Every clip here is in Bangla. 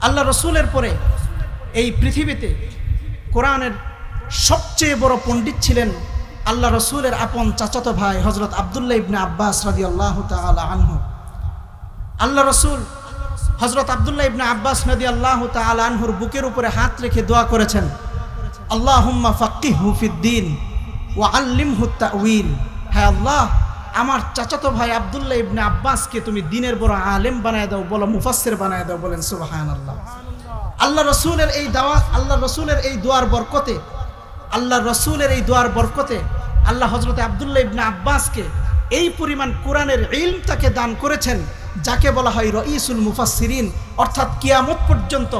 আল্লাহ রসুলের পরে এই পৃথিবীতে কোরআনের সবচেয়ে বড় পণ্ডিত ছিলেন আল্লাহ রসুলের আপন চাচাতো ভাই হযরত আব্দুল্লাহ ইবনে আব্বাস রাদিয়াল্লাহু তাআলা আনহু। আল্লাহ রসুল হযরত আব্দুল্লাহ ইবনে আব্বাস রাদিয়াল্লাহু তাআলা আনহুর বুকের উপরে হাত রেখে দোয়া করেছেন, আল্লাহুম্মা ফাক্কিহহু ফিদ্দীন ওয়া আল্লিমহু তা'উইল। হ্যাঁ আল্লাহ, আমার চাচাতো ভাই আব্দুল্লাহ ইবনে আব্বাসকে তুমি দ্বীনের বড় আলেম বানায় দাও, বলো মুফাসসির বানায় দাও। বলেন সুবহানাল্লাহ। আল্লাহ রসুলের এই দাওয়াত, আল্লাহ রসুলের এই দোয়ার বরকতে, আল্লাহ রসুলের এই দোয়ার বরকতে আল্লাহ হযরত আব্দুল্লাহ ইবনে আব্বাসকে এই পরিমাণ কোরআনের ইলম তাকে দান করেছেন, যাকে বলা হয় রঈসুল মুফাসসিরিন। অর্থাৎ কিয়ামত পর্যন্ত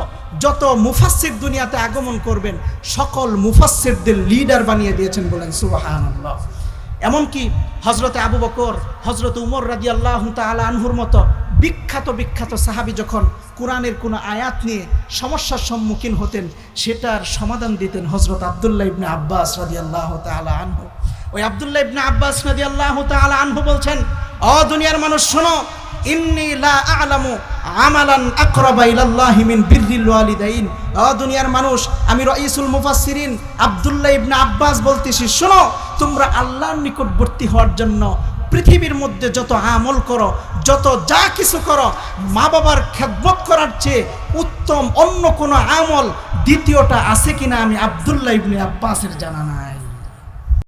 যত মুফাসসির দুনিয়াতে আগমন করবেন সকল মুফাসসিরদের লিডার বানিয়ে দিয়েছেন। বলেন সুবহানাল্লাহ। এমনকি হযরতে আবু বকর, হযরত উমর রাদিয়াল্লাহু তাআলা আনহুর মতো বিখ্যাত বিখ্যাত সাহাবী যখন কোরআনের কোনো আয়াত নিয়ে সমস্যার সম্মুখীন হতেন, সেটার সমাধান দিতেন হযরত আব্দুল্লাহ ইবনে আব্বাস রাদিয়াল্লাহু তাআলা আনহু। ওই আব্দুল্লাহ ইবনে আব্বাস রাদিয়াল্লাহু তাআলা আনহু বলছেন, ও দুনিয়ার মানুষ শোনো, ইন্নী লা আ'লামু আমালান আকরাবা ইলাল্লাহি মিন বিররিল ওয়ালিদাইন। ও দুনিয়ার মানুষ, আমি রঈসুল মুফাসসিরিন আব্দুল্লাহ ইবনে আব্বাস বলতেছি, শোনো, তোমরা আল্লাহর নিকটবর্তী হওয়ার জন্য পৃথিবীর মধ্যে যত আমল করো, যত যা কিছু করো, মা বাবার খেদমত করার চেয়ে উত্তম অন্য কোনো আমল দ্বিতীয়টা আছে কিনা আমি আব্দুল্লাহ ইবনে আব্বাসের জানা নাই।